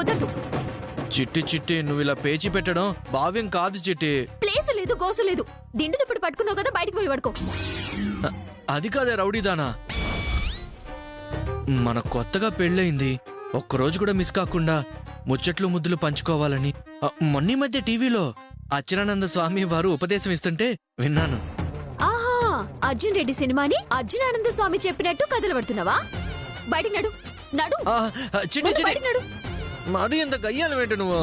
కుదరదు. చిట్టి చిట్టి నువ్వు ఇలా పేచి పెట్టడం భావ్యం కాదు చిట్టి. ప్లేసు లేదు, గోసు లేదు. దిండు దుప్పుడు పట్టుకున్నావు కదా, బయటికి పోయి పడుకో. అది కాదే రౌడీదానా, మన కొత్తగా పెళ్ళయింది, ఒక్కరోజు కూడా మిస్ కాకుండా ముచ్చట్లు ముద్దులు పంచుకోవాలని మొన్న మధ్య టీవీలో అచ్యుతానంద స్వామి వారు ఉపదేశం ఇస్తుంటే విన్నాను. ఆహా, అర్జున్ రెడ్డి సినిమాని అర్జునానంద స్వామి చెప్పినట్టు కథలు పడుతున్నావా? బయటికి నడు, నడు. చిట్టి చిట్టి బయటికి నడు. మరి ఎంత గయ్యాలు ఏంటి నువ్వు?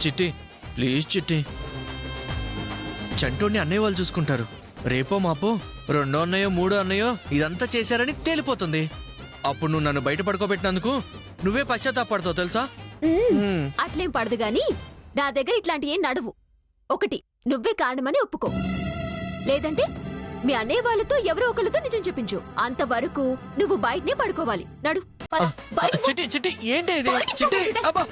చిట్టి ప్లీజ్ చిట్టి, చంటోని అన్నయ్య వాళ్ళు చూసుకుంటారు. రేపో మాపో రెండో అన్నయ్యో మూడో అన్నయ్యో ఇదంతా చేశారని తేలిపోతుంది. అప్పుడు నువ్వు నన్ను బయట పడుకోబెట్టినందుకు నువ్వే పశ్చాత్తాపడతావు తెలుసా? అట్లేం పడదు గాని నా దగ్గర ఇట్లాంటి ఏం నడువు. ఒకటి, నువ్వే కారణమని ఒప్పుకో, లేదంటే మీ అన్నయ్య వాళ్ళతో ఎవరో ఒకరితో నిజం చెప్పించు. అంతవరకు నువ్వు బయటనే పడుకోవాలి. నడు. చిట్టి చిట్టి ఏంటి ఇది? చిట్టి అబ్బా,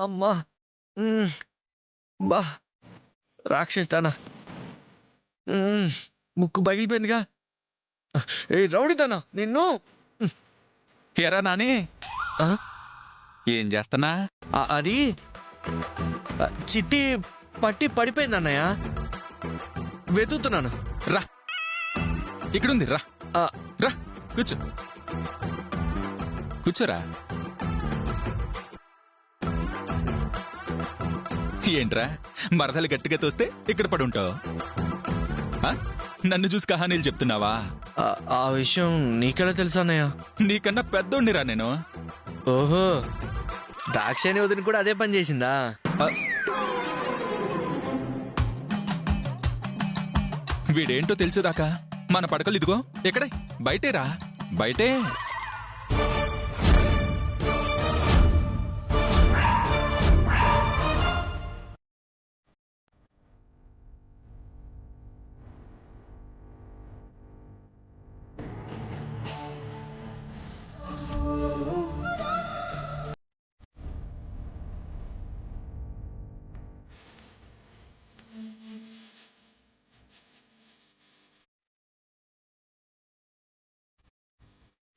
అమ్మా, బా రాక్షస్తానా, ముక్కు పగిలిపోయిందిగా. ఏ రౌడీదానా నిన్ను! ఎరా నాని, ఏం చేస్తానా? అది చిట్టి పట్టి పడిపోయింది అన్నయ్య, వెతుకుతున్నాను. రా, ఇక్కడుంది, రా రా, కూర్చో, కూర్చోరా. ఏంట్రా మరదలు గట్టిగా తోస్తే ఇక్కడ పడుంటావు? నన్ను చూసి కహానీలు చెప్తున్నావా? ఆ విషయం నీకెలా తెలుసా అన్నయ్య? నీకన్నా పెద్దోడినిరా నేను. ఓహో, దాక్షాయణి వదిన కూడా అదే పని చేసిందా? వీడేంటో తెలిసేదాకా మన పడకలు ఇదిగో ఎక్కడే, బయటేరా, బయటే.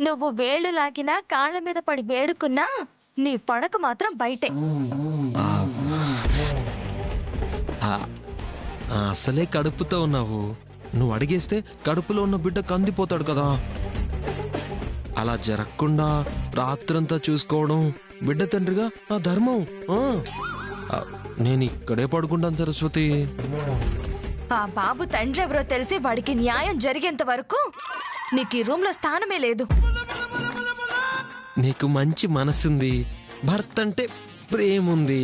నువ్వు వేళ్లు లాగినా కాళ్ళ మీద పడి వేడుకున్నా నీ పడక మాత్రం బయటే. అసలే కడుపుతో ఉన్నావు, నువ్వు అడిగేస్తే కడుపులో ఉన్న బిడ్డ కందిపోతాడు కదా. అలా జరగకుండా రాత్రంతా చూసుకోవడం బిడ్డ తండ్రిగా నా ధర్మం. నేను ఇక్కడే పడుకుంటాను సరస్వతి. ఆ బాబు తండ్రి ఎవరో తెలిసి వాడికి న్యాయం జరిగేంత వరకు నీకు ఈ రూమ్ లో స్థానమే లేదు. నీకు మంచి మనసుంది, భర్త అంటే ప్రేముంది,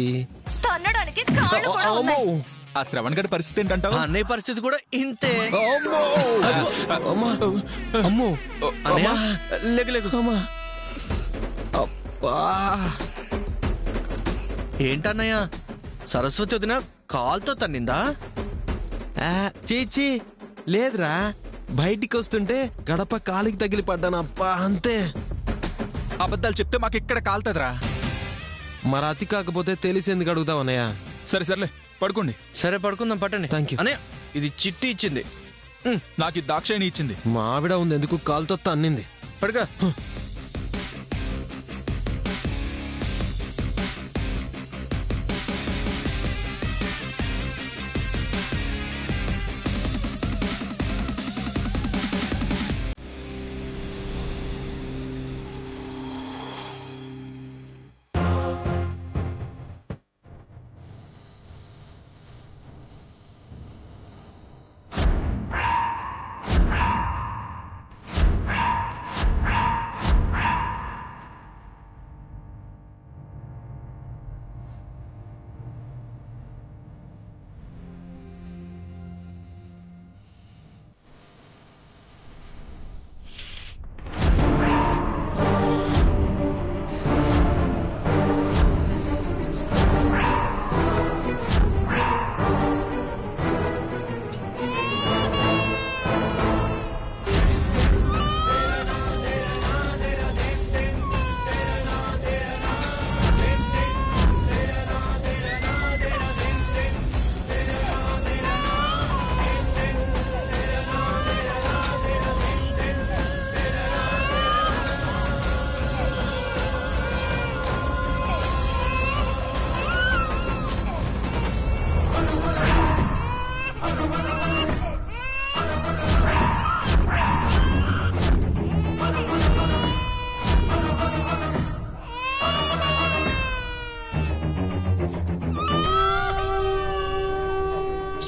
తన్నడానికి కాళ్ళు కూడా ఉన్నాయి. ఆ శ్రవణ్ గడి పరిస్థితి ఏంటంటావు? అన్నయ్య పరిస్థితి కూడా ఇంతే. అమ్మో లేకు. ఏంటన్నయ్య, సరస్వతి వదిన కాల్తో తన్నిందా? చీచి లేదురా, బయటికి వస్తుంటే గడప కాలికి తగిలి పడ్డాను అప్పా, అంతే. అబద్ధాలు చెప్తే మాకు ఇక్కడ కాలుతుందిరా. మరి అతి కాకపోతే తెలిసేందుకు అడుగుతావు అన్నయ్య? సరే సర్లే, పడుకోండి. సరే పడుకుందాం పట్టండి. థ్యాంక్ యూ అన్నయ్య, ఇది చిట్టి ఇచ్చింది. నాకు ఈ దాక్షాయణి ఇచ్చింది. మా ఆవిడ ఉంది, ఎందుకు కాలుతో తన్నింది. పడుకో.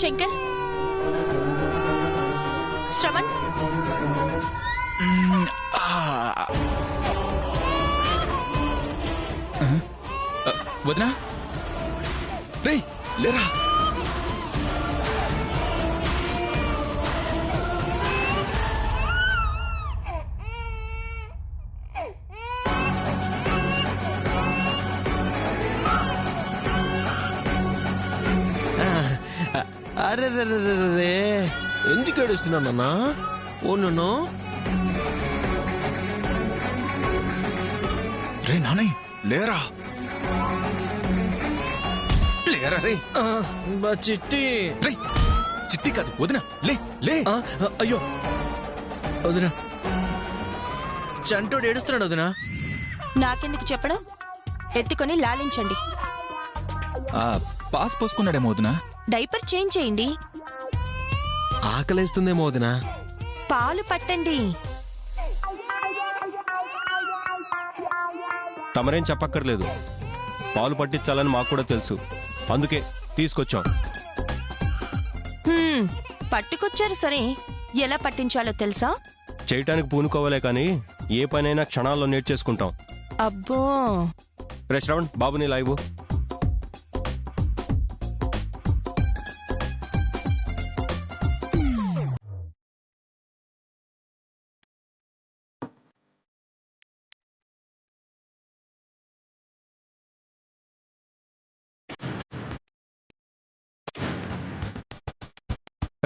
శంకర్, శ్రవణ్, వదినా రేయ్ లేరా. అరే రే ఎందుకు ఏడుస్తున్నానన్నా? ఓ నన్ను రే నాని లేరా. లేరా రే. చిట్టి. రే చిట్టి కాదు వదినా, లే లే. అయ్యో వదినా, చంటోడు ఏడుస్తున్నాడు వదినా. నాకెందుకు చెప్పడం? ఎత్తుకొని లాలించండి. పాస్ పోసుకున్నాడేమో వదినా. డైపర్ చేంజ్ చేయండి. ఆకలేస్తుందేమో వదినా. పాలు పట్టండి. తమరేం చెప్పక్కర్లేదు, పాలు పట్టించాలని మాకు కూడా తెలుసు, అందుకే తీసుకొచ్చాం. పట్టుకొచ్చారు సరే, ఎలా పట్టించాలో తెలుసా? చేయటానికి పూనుకోవాలే కానీ ఏ పనైనా క్షణాల్లో నేర్చేసుకుంటాం. అబ్బో, రే శ్రవణ్, బాబుని లైవ్.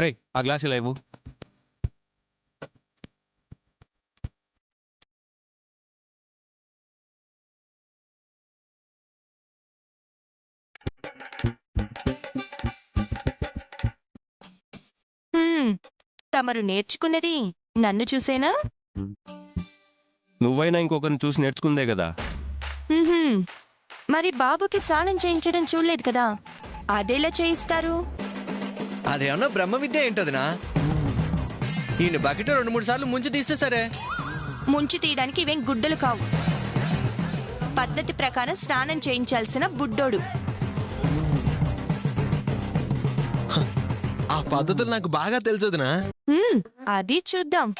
రే ఆ గ్లాసు లైవ్. తమరు నేర్చుకున్నది నన్ను చూసేనా? నువ్వైనా ఇంకొకరిని చూసి నేర్చుకుందే కదా. మరి బాబుకి స్నానం చేయించడం చూడలేదు కదా, అదేలా చేయిస్తారు? అదేమన్నా బ్రహ్మ విద్య ఏంటదినా? ఈయన బకెట్ 2-3 సార్లు ముంచి తీస్తే సరే. ముంచి తీయడానికి ఇవేం గుడ్డలు కావు. పద్ధతి ప్రకారం స్నానం చేయించాల్సిన బుడ్డోడు. ఆ పద్ధతులు నాకు బాగా తెలుసు వదినా. అది చూద్దాం.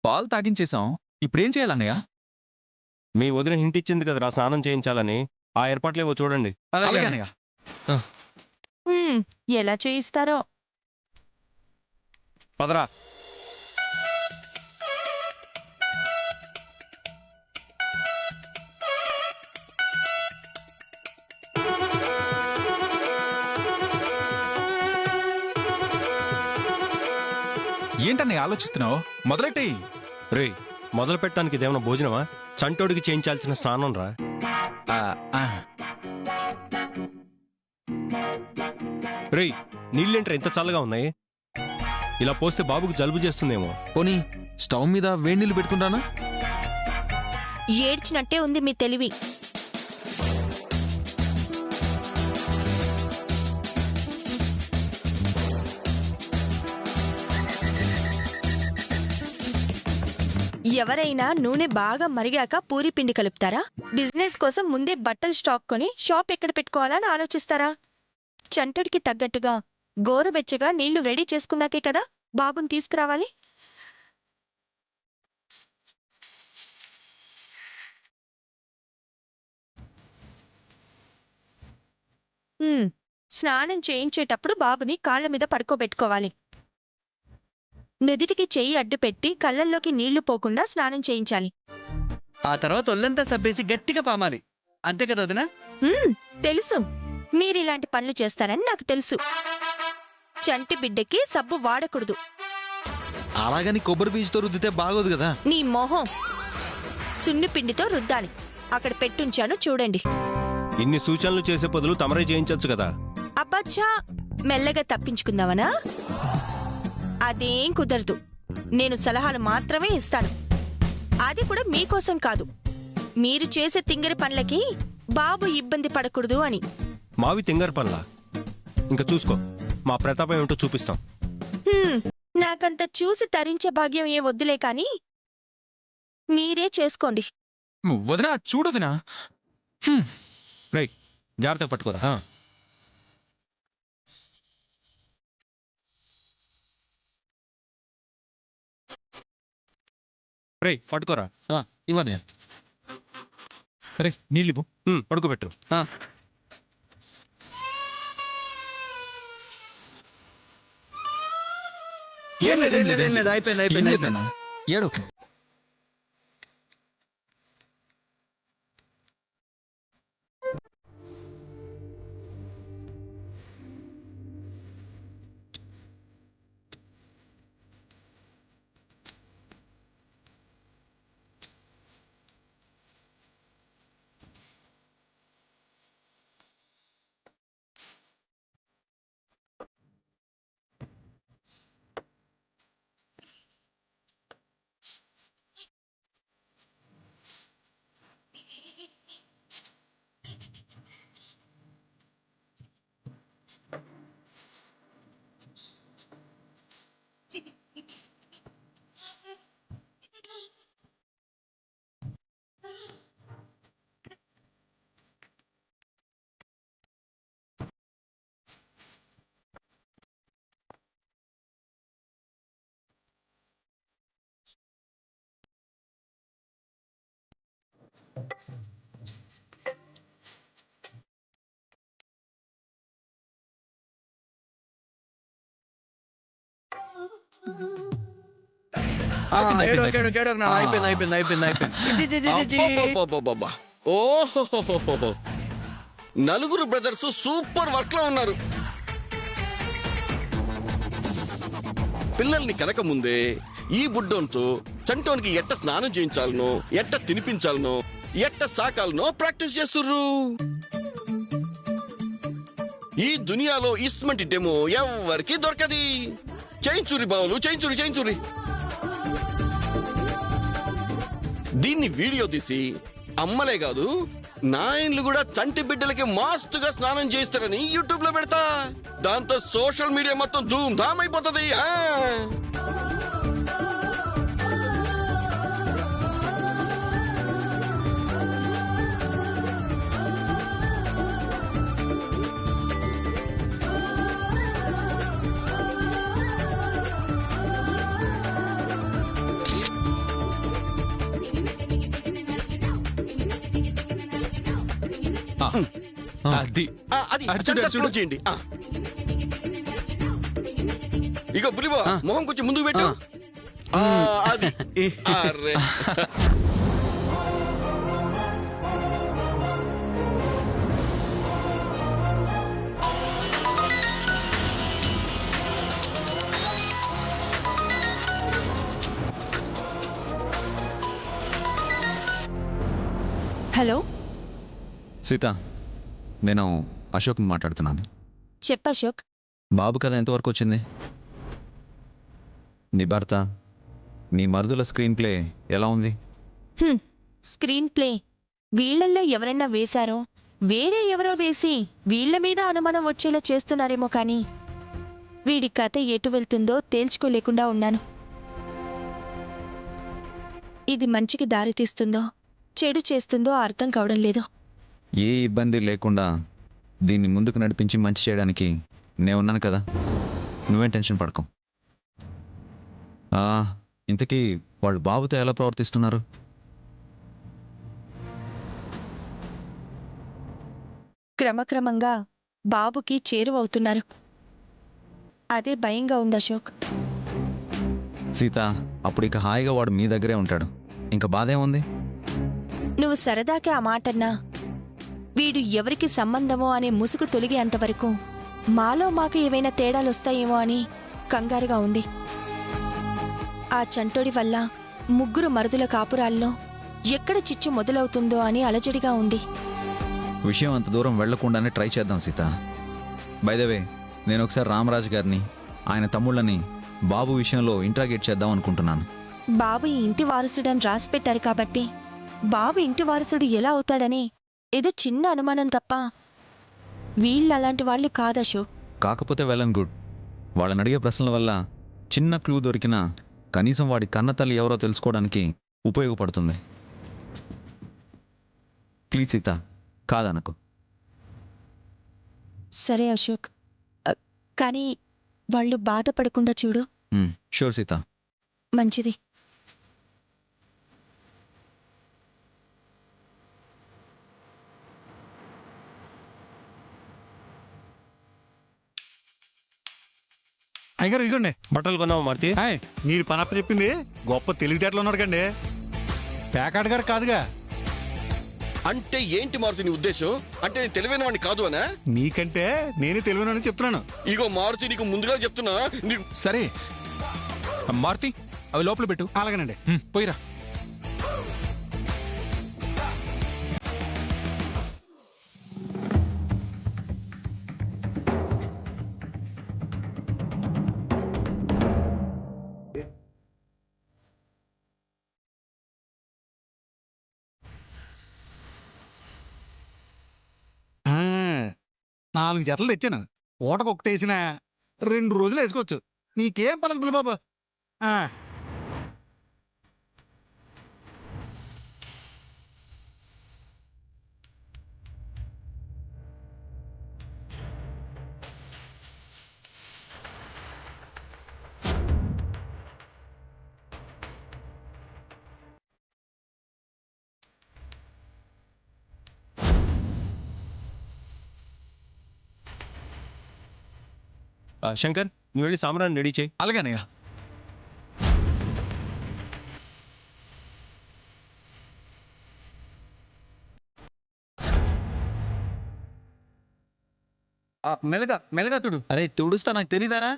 పాలు తాగించేసాం, ఇప్పుడేం చేయాలన్నయ్య? మీ వదిన హింట్ ఇచ్చింది కదరా స్నానం చేయించాలని, ఆ ఏర్పాట్లేవో చూడండి. అలాగే అన్నయ్య. ఎలా చేయిస్తారో. పదరా. ఏంటన్నయ్య ఆలోచిస్తున్నావు? మొదలెట్టేయి. రే మొదలు పెట్టడానికి ఇదేమన్నా భోజనమా? చంటోడికి చేయించాల్సిన స్నానం రా. రే నీళ్ళేంట్రా ఇంత చల్లగా ఉన్నాయి? ఇలా పోస్తే బాబుకు జలుబు చేస్తుందేమో. పోనీ స్టవ్ మీద వేడి నీళ్ళు పెట్టుకుంటానా? ఏడ్చినట్టే ఉంది మీ తెలివి. ఎవరైనా నూనె బాగా మరిగాక పూరి పిండి కలుపుతారా? బిజినెస్ కోసం ముందే బట్టలు స్టాక్ కొని షాప్ ఎక్కడ పెట్టుకోవాలని ఆలోచిస్తారా? చంటుడికి తగ్గట్టుగా గోరువెచ్చగా నీళ్లు రెడీ చేసుకున్నాకే కదా బాబుని తీసుకురావాలి. స్నానం చేయించేటప్పుడు బాబుని కాళ్ళ మీద పడుకోబెట్టుకోవాలి. నుదిటికి చెయ్యి అడ్డు పెట్టి కళ్ళల్లోకి నీళ్లు పోకుండా స్నానం చేయించాలి. ఆ తర్వాత ఒళ్ళంతా సబ్బేసి గట్టిగా పామాలి. అంతే కదా వదినా? తెలుసు, మీరిలాంటి పనులు చేస్తారని నాకు తెలుసు. చంటి బిడ్డకి సబ్బు వాడకూడదు. అలాగని కొబ్బరి బీజుతో రుద్దితే బాగోదు కదా. నీ మొహం సున్ని పిండితో రుద్దాలి. అక్కడ పెట్టుంచాను చూడండి. ఇన్ని సూచనలు చేసే బదులు తమరే చేయించొచ్చు కదా. అబ్బచ్చా, మెల్లగా తప్పించుకుందామనా? అదేం కుదరదు. నేను సలహాలు మాత్రమే ఇస్తాను. అది కూడా మీకోసం కాదు, మీరు చేసే తింగరి పనులకి బాబు ఇబ్బంది పడకూడదు అని. మావి తింగర్ పనులా? ఇంకా చూసుకో, మా ప్రతాపం ఏమిటో చూపిస్తాం. నాకంత చూసి తరించే భాగ్యం ఏ వద్దులే కాని మీరే చేసుకోండి. వదినా చూడదునా. రైట్, జాగ్రత్తగా పట్టుకోరా. రే పట్టుకోరా. ఇవ్వండి. రే నీళ్ళు ఇవ్వు. పడుకోబెట్టు. అయిపోయింది. ఏడు. ఓహో, నలుగురు బ్రదర్స్ సూపర్ వర్క్ లో ఉన్నారు. పిల్లల్ని కనక ముందే ఈ బుడ్డోన్తో చంటోనికి ఎట్ట స్నానం చేయించాలనో, ఎట్ట తినిపించాలనో, ఎట్ట సాకాలనో ప్రాక్టీస్ చేస్తుర్రు. ఈ దునియాలో ఇస్మంటి డెమో ఎవ్వరికి దొరకది. చేయించురి బావులు, చేయించురి. దీన్ని వీడియో తీసి అమ్మలే కాదు నాయన్లు కూడా చంటి బిడ్డలకి మాస్తుగా స్నానం చేస్తారని యూట్యూబ్ లో పెడతా. దాంతో సోషల్ మీడియా మొత్తం ధూమ్ ధామ్ అయిపోతుంది. అది అది close చేయండి. ఇగో బులిబో మొహం కొంచెం ముందుకు పెట్టు. అది అరే హలో, సీత, నేను అశోక్ మాట్లాడుతున్నాను. చెప్పు అశోక్. బాబు కథ ఎంతవరకు వచ్చింది? నీ భర్త, నీ మరుదుల స్క్రీన్ ప్లే ఎలా ఉంది? స్క్రీన్ ప్లే వీళ్ళల్లో ఎవరైనా వేశారో, వేరే ఎవరో వేసి వీళ్ళ మీద అనుమానం వచ్చేలా చేస్తున్నారేమో కానీ వీడి కథ ఎటు వెళ్తుందో తేల్చుకోలేకుండా ఉన్నాను. ఇది మంచికి దారి తీస్తుందో చెడు చేస్తుందో అర్థం కావడం లేదు. ఏ ఇబ్బంది లేకుండా దీన్ని ముందుకు నడిపించి మంచి చేయడానికి నేను ఉన్నాను కదా, నువ్వేం టెన్షన్ పడకు. ఇంతకీ వాళ్ళు బాబుతో ఎలా ప్రవర్తిస్తున్నారు? క్రమక్రమంగా బాబుకి చేరువవుతున్నారు. అదే భయంగా ఉంది అశోక్. సీత, అప్పుడు ఇక హాయిగా వాడు మీ దగ్గరే ఉంటాడు, ఇంకా బాధ ఏముంది? నువ్వు సరదాకే ఆ మాటన్నా వీడు ఎవరికి సంబంధమో అనే ముసుగు తొలిగేంతవరకు మాలో మాకు ఏవైనా తేడాలొస్తాయేమో అని కంగారుగా ఉంది. ఆ చంటోడి వల్ల ముగ్గురు మరుదుల కాపురాల్లో ఎక్కడ చిచ్చు మొదలవుతుందో అని అలజడిగా ఉంది. విషయం అంత దూరం వెళ్లకుండానే ట్రై చేద్దాం సీత. బై ద వే, నేను ఒకసారి రామరాజు గారిని, ఆయన తమ్ముళ్ళని బాబు విషయంలో ఇంట్రాగేట్ చేద్దాం అనుకుంటున్నాను. బాబు ఈ ఇంటి వారసుడని రాసిపెట్టారు కాబట్టి బాబు ఇంటి వారసుడు ఎలా అవుతాడని ఏదో చిన్న అనుమానం తప్ప వీళ్ళలాంటి వాళ్ళు కాదు అశోక్. కాకపోతే వెల్ అండ్ గుడ్. వాళ్ళని అడిగే ప్రశ్నల వల్ల చిన్న క్లూ దొరికినా కనీసం వాడి కన్న తల్లి ఎవరో తెలుసుకోవడానికి ఉపయోగపడుతుంది. ప్లీజ్ సీత, కాదనకు. సరే అశోక్, కానీ వాళ్ళు బాధపడకుండా చూడు. షూర్ సీత. మంచిది. అయ్యగారు ఇదిగోండి. బట్టలు కొన్నావా మారుతి? హాయ్, మీరు పనప్ప చెప్పింది గొప్ప తెలివితేటలు ఉన్నాడు కండి. ప్యాకాడ్ గారు కాదుగా. అంటే ఏంటి మారుతి నీ ఉద్దేశం? అంటే నేను తెలివైన వాడిని కాదు అనా? మీకంటే నేనే తెలివినని చెప్తున్నాను. ఇగో మారుతి, నీకు ముందుగా చెప్తున్నా. నీకు సరే మారుతి, అవి లోపల పెట్టు. అలాగేనండి. పోయిరా. ఆ, 4 జతలు తెచ్చాను. పూటకు ఒకటి వేసిన 2 రోజులు వేసుకోవచ్చు. నీకేం పలకదు బాబు. ఆ, శంకర్, నువ్వు వెళ్ళి సాంబ్రాన్ని రెడీ చేయి. అలాగేనయ్యా. మెల్లగా మెల్లగా చూడు. అరే తుడుస్తా, నాకు తెలీదారా?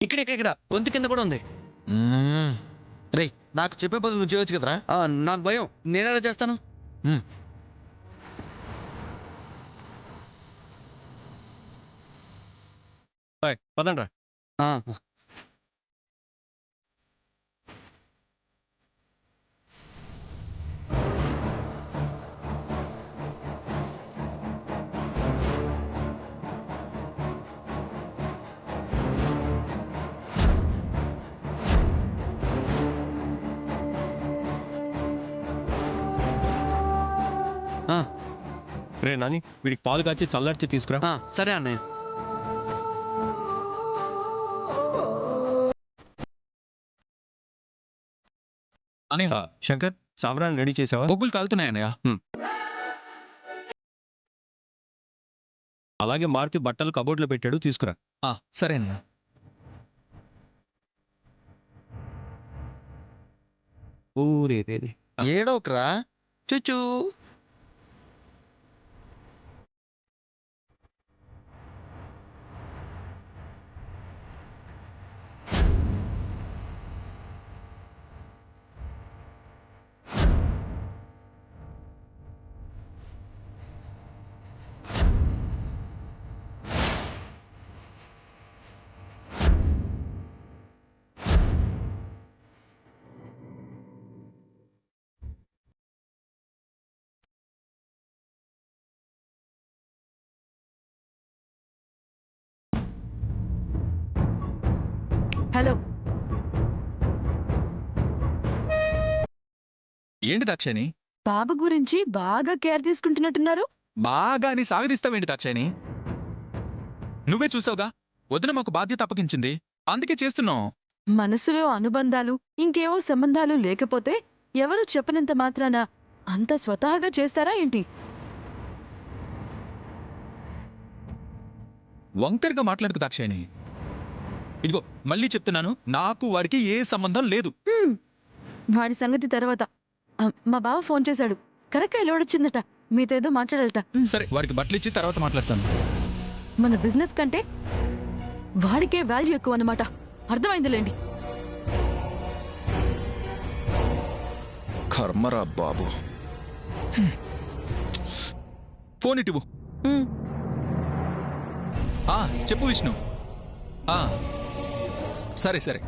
ఇక్కడ ఇక్కడ ఇక్కడ గొంతు కింద కూడా ఉంది. రే, నాకు చెప్పే బదులు నువ్వు చేయొచ్చు కదరా? నాకు భయం, నేనెలా చేస్తాను? పదండ్రా. రే నాని, వీడికి పాలు కాచి చల్లార్చి తీసుకురా. సరే అన్నయ్య. శంకర్, సాంబ్రాన్ని రెడీ చేసావా? బొగ్గులు కాలుతున్నాయన్నయ్య. అలాగే మారుతి బట్టలు కబోర్డ్లో పెట్టాడు, తీసుకురా. సరే అన్నయ్య. ఊరేదేది. ఏడోకరా చూచూ. హలో, ఏంటి దాక్షాయణి? బాబు గురించి బాగా కేర్ తీసుకుంటున్నట్టున్నారు. బాగా అని సాగదీస్తావేంటి దాక్షాయణి? నువ్వే చూసావుగా, వదిన మాకు బాధ్యత అప్పగించింది, అందుకే చేస్తున్నాం. మనసులో అనుబంధాలు, ఇంకేవో సంబంధాలు లేకపోతే ఎవరు చెప్పనంత మాత్రాన అంత స్వతహాగా చేస్తారా ఏంటి? వంకరగా మాట్లాడుకు దాక్షాయణి. ఇదిగో మళ్ళీ చెప్తున్నాను, నాకు వాడికి ఏ సంబంధం లేదు. వాడి సంగతి తర్వాత. మా బావ ఫోన్ చేశాడు. కరెక్ట్గా లోడొచ్చిందట, మీతో ఏదో మాట్లాడాలట. సరే, వాడికి బట్టలు ఇచ్చి తర్వాత మాట్లాడతాను. మన బిజినెస్ కంటే వాడికే వాల్యూ ఎక్కువ అన్నమాట. అర్థమైందిలేండి. కర్మరా బాబు. ఫోన్ ఇటువు. చెప్పు విష్ణు. సరే సరే,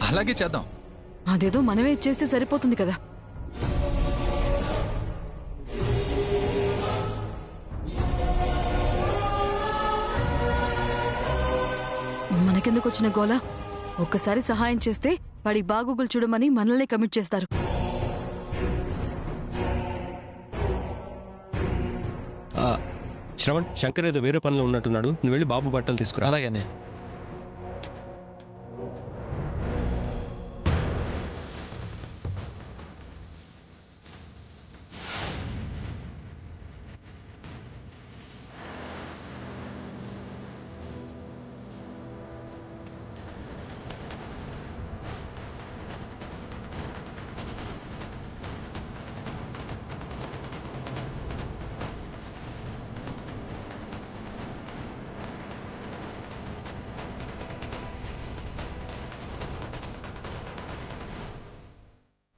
అలాగే చేద్దాం. అదేదో మనమే ఇచ్చేస్తే సరిపోతుంది కదా. మనకెందుకు వచ్చిన గోల? ఒక్కసారి సహాయం చేస్తే వాడి బాగోగులు చూడమని మనల్ని కమిట్ చేస్తారు. శ్రవణ్, శంకర్ ఏదో వేరే పనిలో ఉన్నట్టున్నాడు, నువ్వు వెళ్ళి బాబు బట్టలు తీసుకురా. అలాగనే